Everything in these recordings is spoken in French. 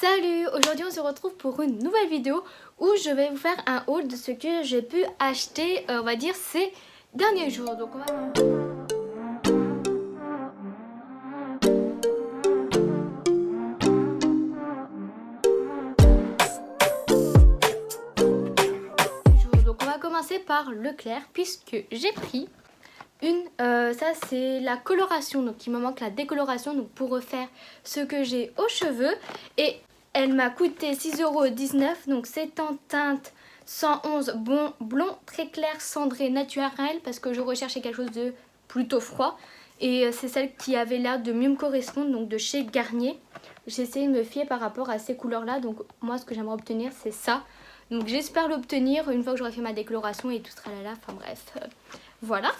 Salut, aujourd'hui on se retrouve pour une nouvelle vidéo où je vais vous faire un haul de ce que j'ai pu acheter, on va dire, ces derniers jours. Donc on va commencer par Leclerc puisque j'ai pris ça c'est la coloration, donc il me manque la décoloration donc pour refaire ce que j'ai aux cheveux et elle m'a coûté 6,19 €, donc c'est en teinte 111 blond très clair cendré naturel parce que je recherchais quelque chose de plutôt froid et c'est celle qui avait l'air de mieux me correspondre, donc de chez Garnier. J'ai essayé de me fier par rapport à ces couleurs là, donc moi ce que j'aimerais obtenir c'est ça, donc j'espère l'obtenir une fois que j'aurai fait ma décoloration et tout sera là, enfin bref, voilà.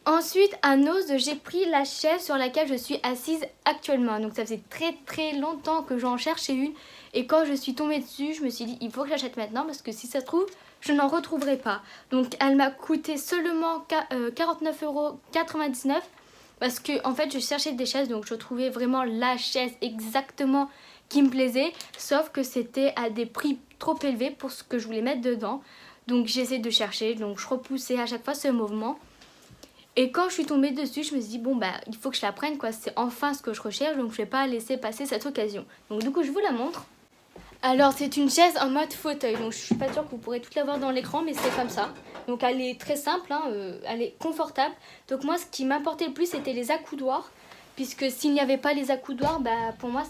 Ensuite, à Nose, j'ai pris la chaise sur laquelle je suis assise actuellement. Donc ça faisait très longtemps que j'en cherchais une. Et quand je suis tombée dessus, je me suis dit il faut que j'achète maintenant parce que si ça se trouve, je n'en retrouverai pas. Donc elle m'a coûté seulement 49,99 € parce que en fait je cherchais des chaises, donc je trouvais vraiment la chaise exactement qui me plaisait. Sauf que c'était à des prix trop élevés pour ce que je voulais mettre dedans. Donc j'essaie de chercher, donc je repoussais à chaque fois ce mouvement. Et quand je suis tombée dessus, je me suis dit bon bah il faut que je la prenne quoi, c'est enfin ce que je recherche, donc je vais pas laisser passer cette occasion. Donc du coup je vous la montre. Alors c'est une chaise en mode fauteuil, donc je suis pas sûre que vous pourrez tout la voir dans l'écran, mais c'est comme ça. Donc elle est très simple, hein, elle est confortable. Donc moi ce qui m'importait le plus c'était les accoudoirs, puisque s'il n'y avait pas les accoudoirs, bah pour moi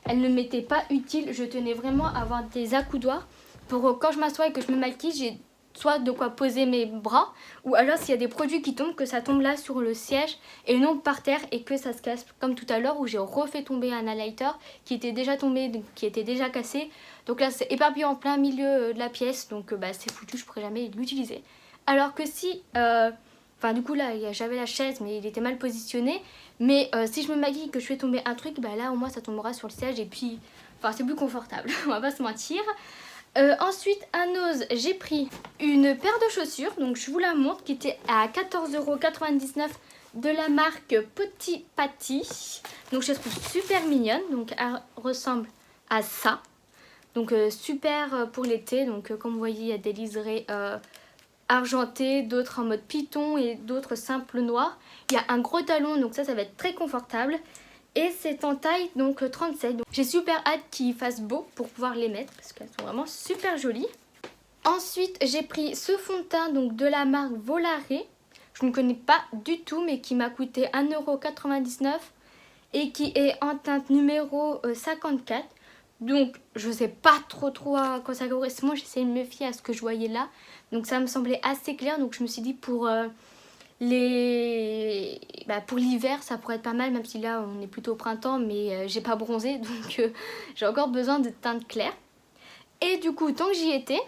elle ne m'était pas utile. Je tenais vraiment à avoir des accoudoirs pour quand je m'assois et que je me maquille, j'ai soit de quoi poser mes bras, ou alors s'il y a des produits qui tombent, que ça tombe là sur le siège et non par terre et que ça se casse, comme tout à l'heure où j'ai refait tomber un highlighter qui était déjà tombé, qui était déjà cassé. Donc là c'est éparpillé en plein milieu de la pièce, donc bah, c'est foutu, je pourrais jamais l'utiliser. Alors que si, enfin du coup là j'avais la chaise mais il était mal positionné, mais si je me maquille que je fais tomber un truc, bah là au moins ça tombera sur le siège et puis, enfin c'est plus confortable, on va pas se mentir. Ensuite à Nose j'ai pris une paire de chaussures, donc je vous la montre, qui était à 14,99 € de la marque Petit Patty. Donc je la trouve super mignonne, donc elle ressemble à ça. Donc super pour l'été, donc comme vous voyez il y a des liserés argentés, d'autres en mode python et d'autres simples noirs. Il y a un gros talon, donc ça va être très confortable. Et c'est en taille donc 37. Donc j'ai super hâte qu'il fasse beau pour pouvoir les mettre parce qu'elles sont vraiment super jolies. Ensuite j'ai pris ce fond de teint donc de la marque Volare. Je ne connais pas du tout mais qui m'a coûté 1,99 € et qui est en teinte numéro 54. Donc je sais pas trop à quoi ça correspond. J'essaie de me fier à ce que je voyais là. Donc ça me semblait assez clair. Donc je me suis dit pour l'hiver ça pourrait être pas mal, même si là on est plutôt au printemps, mais j'ai pas bronzé donc j'ai encore besoin de teinte claire. Et du coup tant que j'y étais,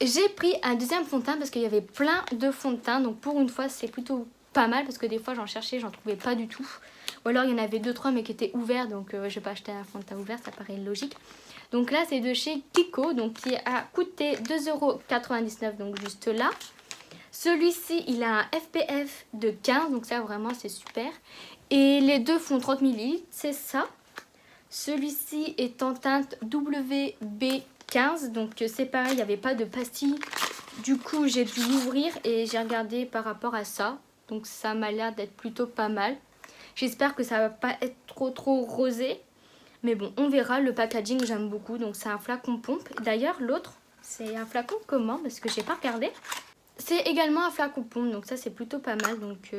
j'ai pris un deuxième fond de teint parce qu'il y avait plein de fonds de teint, donc pour une fois c'est plutôt pas mal parce que des fois j'en cherchais, j'en trouvais pas du tout, ou alors il y en avait 2-3 mais qui étaient ouverts, donc je vais pas acheter un fond de teint ouvert, ça paraît logique. Donc là c'est de chez Kiko, donc qui a coûté 2,99 €, donc juste là. Celui-ci, il a un FPF de 15, donc ça vraiment c'est super. Et les deux font 30 ml, c'est ça. Celui-ci est en teinte WB15, donc c'est pareil, il n'y avait pas de pastille. Du coup, j'ai dû l'ouvrir et j'ai regardé par rapport à ça. Donc ça m'a l'air d'être plutôt pas mal. J'espère que ça va pas être trop rosé. Mais bon, on verra. Le packaging, j'aime beaucoup. Donc c'est un flacon pompe. D'ailleurs, l'autre, c'est un flacon comment? Parce que j'ai pas regardé. C'est également un flacon pompe, donc ça c'est plutôt pas mal. Donc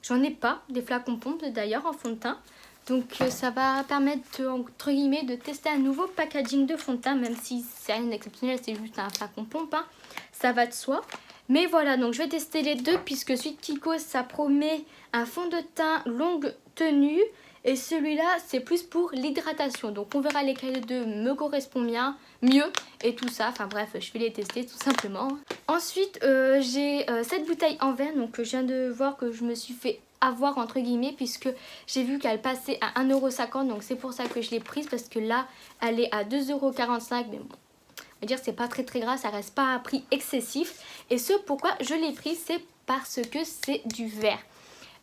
j'en ai pas des flacons pompe d'ailleurs en fond de teint. Donc ça va permettre entre guillemets de tester un nouveau packaging de fond de teint, même si c'est rien d'exceptionnel, c'est juste un flacon pompe, hein. Ça va de soi. Mais voilà, donc je vais tester les deux puisque celui de Kiko ça promet un fond de teint longue tenue. Et celui-là, c'est plus pour l'hydratation. Donc on verra lesquels des deux me correspondent bien, mieux et tout ça. Enfin bref, je vais les tester tout simplement. Ensuite, j'ai cette bouteille en verre. Donc je viens de voir que je me suis fait avoir entre guillemets puisque j'ai vu qu'elle passait à 1,50 €. Donc c'est pour ça que je l'ai prise parce que là, elle est à 2,45 €. Mais bon, on va dire que c'est pas très gras, ça reste pas à un prix excessif. Et ce pourquoi je l'ai prise, c'est parce que c'est du verre.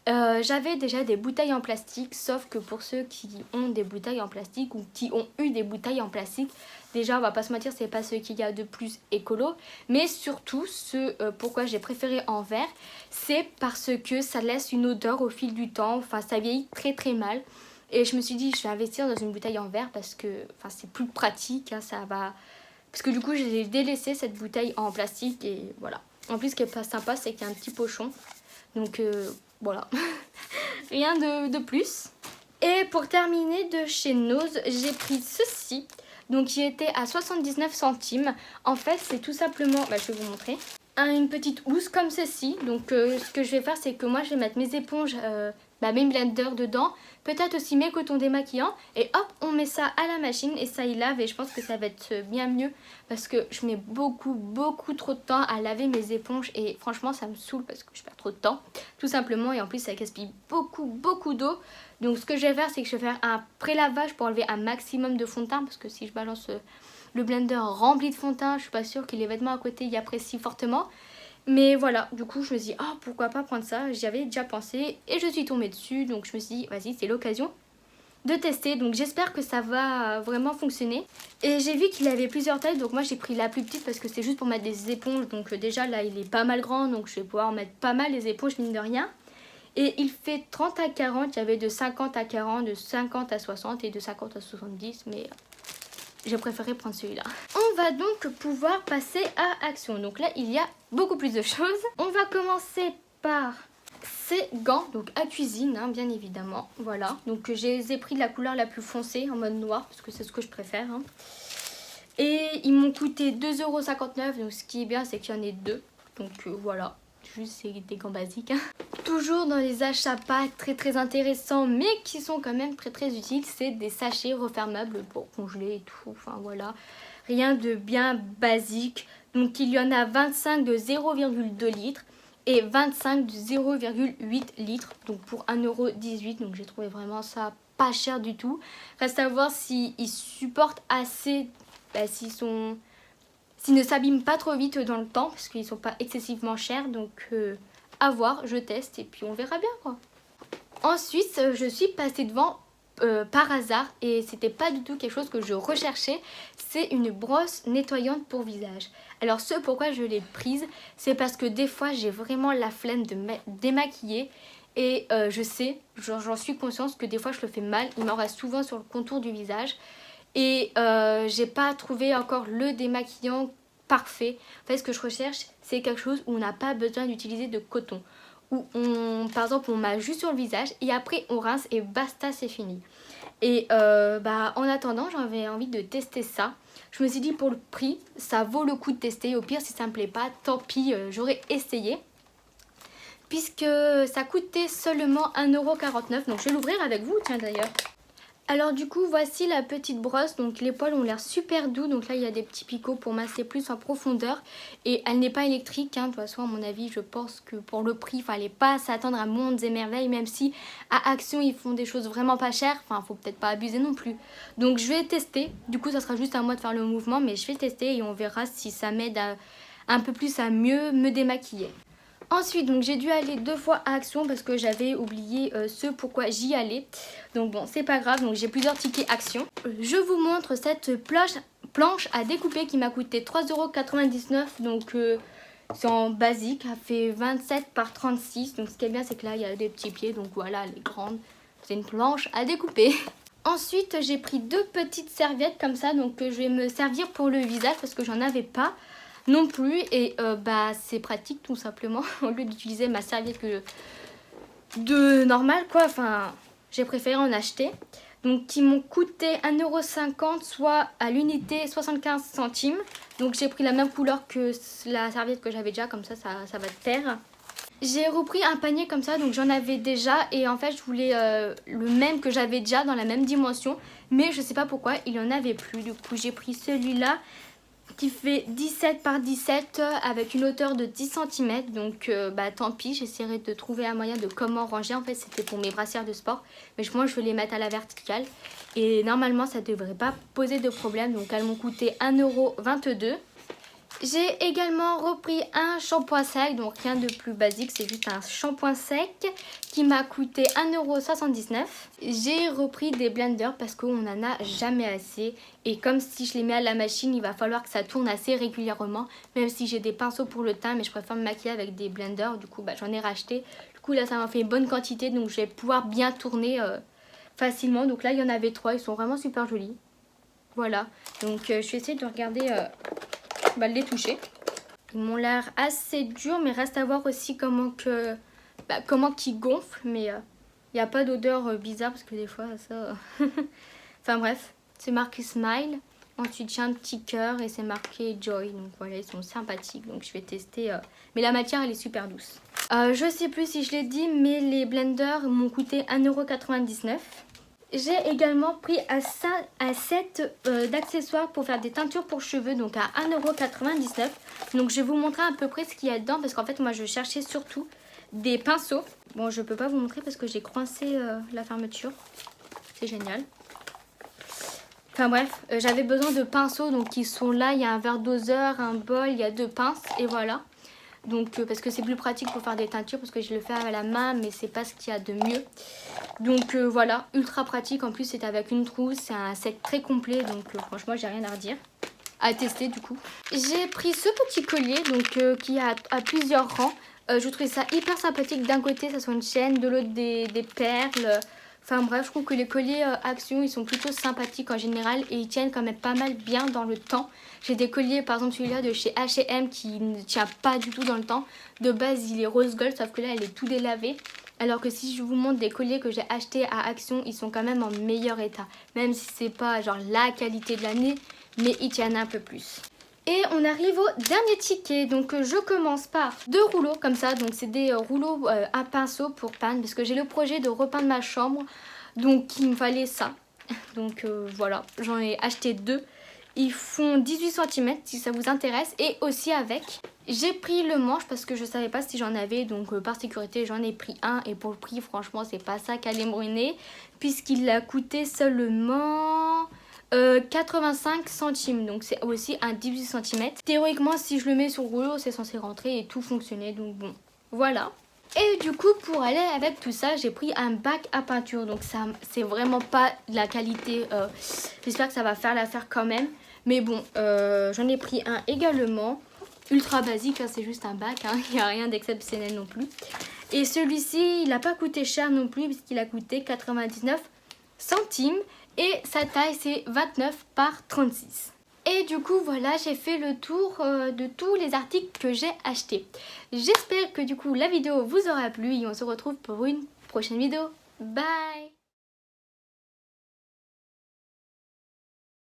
J'avais déjà des bouteilles en plastique, sauf que pour ceux qui ont des bouteilles en plastique ou qui ont eu des bouteilles en plastique, déjà on va pas se mentir, c'est pas ce qu'il y a de plus écolo, mais surtout pourquoi j'ai préféré en verre, c'est parce que ça laisse une odeur au fil du temps, enfin ça vieillit très très mal. Et je me suis dit je vais investir dans une bouteille en verre parce que c'est plus pratique, hein, ça va. Parce que du coup j'ai délaissé cette bouteille en plastique et voilà. En plus ce qui est pas sympa c'est qu'il y a un petit pochon, donc voilà. Rien de plus. Et pour terminer de chez Nose, j'ai pris ceci. Donc qui était à 79 centimes. En fait c'est tout simplement, je vais vous montrer, une petite housse comme ceci. Donc ce que je vais faire c'est que moi je vais mettre mes éponges, mes blenders dedans, peut-être aussi mes cotons démaquillants, et hop on met ça à la machine et ça y lave, et je pense que ça va être bien mieux parce que je mets beaucoup trop de temps à laver mes éponges et franchement ça me saoule parce que je perds trop de temps tout simplement, et en plus ça gaspille beaucoup d'eau. Donc ce que je vais faire c'est que je vais faire un pré-lavage pour enlever un maximum de fond de teint, parce que si je balance le blender rempli de fond de teint, je suis pas sûre que les vêtements à côté y apprécient fortement. Mais voilà, du coup je me suis dit pourquoi pas prendre ça, j'y avais déjà pensé et je suis tombée dessus, donc je me suis dit vas-y c'est l'occasion de tester. Donc j'espère que ça va vraiment fonctionner. Et j'ai vu qu'il avait plusieurs tailles, donc moi j'ai pris la plus petite parce que c'est juste pour mettre des éponges. Donc déjà là il est pas mal grand, donc je vais pouvoir mettre pas mal les éponges mine de rien. Et il fait 30 à 40, il y avait de 50 à 40, de 50 à 60 et de 50 à 70, mais j'ai préféré prendre celui-là. On va donc pouvoir passer à action. Donc là, il y a beaucoup plus de choses. On va commencer par ces gants, donc à cuisine, hein, bien évidemment. Voilà, donc j'ai pris de la couleur la plus foncée, en mode noir, parce que c'est ce que je préfère. Hein. Et ils m'ont coûté 2,59 €, donc ce qui est bien, c'est qu'il y en ait deux. Donc voilà, juste c'est des gants basiques. Hein. Toujours dans les achats pas très intéressants, mais qui sont quand même très utiles, c'est des sachets refermables pour congeler et tout, enfin voilà, rien de bien basique. Donc il y en a 25 de 0,2 litres et 25 de 0,8 litres, donc pour 1,18 €, donc j'ai trouvé vraiment ça pas cher du tout. Reste à voir s'ils supportent assez, s'ils ne s'abîment pas trop vite dans le temps, parce qu'ils sont pas excessivement chers, donc à voir, je teste et puis on verra bien quoi. Ensuite je suis passée devant par hasard, et c'était pas du tout quelque chose que je recherchais, c'est une brosse nettoyante pour visage. Alors pourquoi je l'ai prise, c'est parce que des fois j'ai vraiment la flemme de me démaquiller, et je sais, j'en suis consciente que des fois je le fais mal, il m'en reste souvent sur le contour du visage, et j'ai pas trouvé encore le démaquillant parfait. En fait ce que je recherche c'est quelque chose où on n'a pas besoin d'utiliser de coton, où par exemple on met juste sur le visage et après on rince et basta, c'est fini. Et en attendant j'avais envie de tester ça. Je me suis dit pour le prix ça vaut le coup de tester, au pire si ça me plaît pas tant pis, j'aurais essayé. Puisque ça coûtait seulement 1,49 €, donc je vais l'ouvrir avec vous tiens d'ailleurs. Alors du coup voici la petite brosse, donc les poils ont l'air super doux, donc là il y a des petits picots pour masser plus en profondeur, et elle n'est pas électrique, hein. De toute façon à mon avis je pense que pour le prix il fallait pas s'attendre à mondes et merveilles, même si à Action ils font des choses vraiment pas chères, enfin faut peut-être pas abuser non plus. Donc je vais tester, du coup ça sera juste à moi de faire le mouvement, mais je vais tester et on verra si ça m'aide un peu plus à mieux me démaquiller. Ensuite, donc j'ai dû aller 2 fois à Action parce que j'avais oublié ce pourquoi j'y allais. Donc bon, c'est pas grave, donc j'ai plusieurs tickets Action. Je vous montre cette planche à découper qui m'a coûté 3,99 €. Donc c'est en basique, elle fait 27 par 36. Donc ce qui est bien, c'est que là, il y a des petits pieds. Donc voilà, elle est grande. C'est une planche à découper. Ensuite, j'ai pris 2 petites serviettes comme ça. Donc je vais me servir pour le visage parce que j'en avais pas non plus, et c'est pratique tout simplement. Au lieu d'utiliser ma serviette de normale quoi, enfin j'ai préféré en acheter. Donc qui m'ont coûté 1,50 €, soit à l'unité 75 centimes. Donc j'ai pris la même couleur que la serviette que j'avais déjà, comme ça va taire. J'ai repris un panier comme ça, donc j'en avais déjà, et en fait je voulais le même que j'avais déjà dans la même dimension, mais je sais pas pourquoi il y en avait plus. Du coup j'ai pris celui-là qui fait 17 par 17 avec une hauteur de 10 cm. Donc tant pis, j'essaierai de trouver un moyen de comment ranger. En fait c'était pour mes brassières de sport, mais moi je vais les mettre à la verticale et normalement ça devrait pas poser de problème. Donc elles m'ont coûté 1,22 €. J'ai également repris un shampoing sec, donc rien de plus basique, c'est juste un shampoing sec qui m'a coûté 1,79 €. J'ai repris des blenders parce qu'on n'en a jamais assez. Et comme si je les mets à la machine, il va falloir que ça tourne assez régulièrement. Même si j'ai des pinceaux pour le teint, mais je préfère me maquiller avec des blenders. Du coup, j'en ai racheté. Du coup, là, ça m'a fait une bonne quantité, donc je vais pouvoir bien tourner facilement. Donc là, il y en avait 3, ils sont vraiment super jolis. Voilà, donc je vais essayer de regarder... les toucher. Ils m'ont l'air assez durs, mais reste à voir aussi comment qu'ils gonflent. Mais il n'y a pas d'odeur bizarre parce que des fois ça... Enfin bref, c'est marqué Smile. Ensuite j'ai un petit cœur et c'est marqué Joy. Donc voilà, ils sont sympathiques. Donc je vais tester. Mais la matière elle est super douce. Je sais plus si je l'ai dit, mais les blenders m'ont coûté 1,99 €. J'ai également pris un set d'accessoires pour faire des teintures pour cheveux, donc à 1,99 €. Donc je vais vous montrer à peu près ce qu'il y a dedans parce qu'en fait moi je cherchais surtout des pinceaux. Bon, je peux pas vous montrer parce que j'ai coincé la fermeture. C'est génial. Enfin bref, j'avais besoin de pinceaux, donc ils sont là. Il y a un verre doseur, un bol, il y a 2 pinces et voilà. Donc parce que c'est plus pratique pour faire des teintures parce que je le fais à la main, mais c'est pas ce qu'il y a de mieux. Donc voilà, ultra pratique. En plus c'est avec une trousse, c'est un set très complet, donc franchement j'ai rien à redire. À tester du coup. J'ai pris ce petit collier donc qui a à plusieurs rangs. Je trouvais ça hyper sympathique. D'un côté ça soit une chaîne, de l'autre des perles. Enfin bref, je trouve que les colliers Action, ils sont plutôt sympathiques en général et ils tiennent quand même pas mal bien dans le temps. J'ai des colliers, par exemple celui-là de chez H&M qui ne tient pas du tout dans le temps. De base, il est rose gold, sauf que là, il est tout délavé. Alors que si je vous montre des colliers que j'ai achetés à Action, ils sont quand même en meilleur état. Même si c'est pas genre la qualité de l'année, mais ils tiennent un peu plus. Et on arrive au dernier ticket, donc je commence par 2 rouleaux comme ça, donc c'est des rouleaux à pinceau pour peindre parce que j'ai le projet de repeindre ma chambre, donc il me fallait ça. Donc voilà, j'en ai acheté 2, ils font 18 cm si ça vous intéresse et aussi avec. J'ai pris le manche parce que je savais pas si j'en avais, donc par sécurité j'en ai pris un et pour le prix franchement c'est pas ça qui allait me ruiner puisqu'il a coûté seulement... 85 centimes, donc c'est aussi un 18 cm. Théoriquement si je le mets sur le rouleau c'est censé rentrer et tout fonctionner, donc bon voilà. Et du coup pour aller avec tout ça j'ai pris un bac à peinture, donc ça c'est vraiment pas de la qualité, j'espère que ça va faire l'affaire quand même, mais bon j'en ai pris un également, ultra basique, c'est juste un bac, il n'y a rien d'exceptionnel non plus. Et celui-ci il n'a pas coûté cher non plus puisqu'il a coûté 99 centimes. Et sa taille c'est 29 par 36. Et du coup voilà, j'ai fait le tour de tous les articles que j'ai achetés. J'espère que du coup la vidéo vous aura plu et on se retrouve pour une prochaine vidéo. Bye!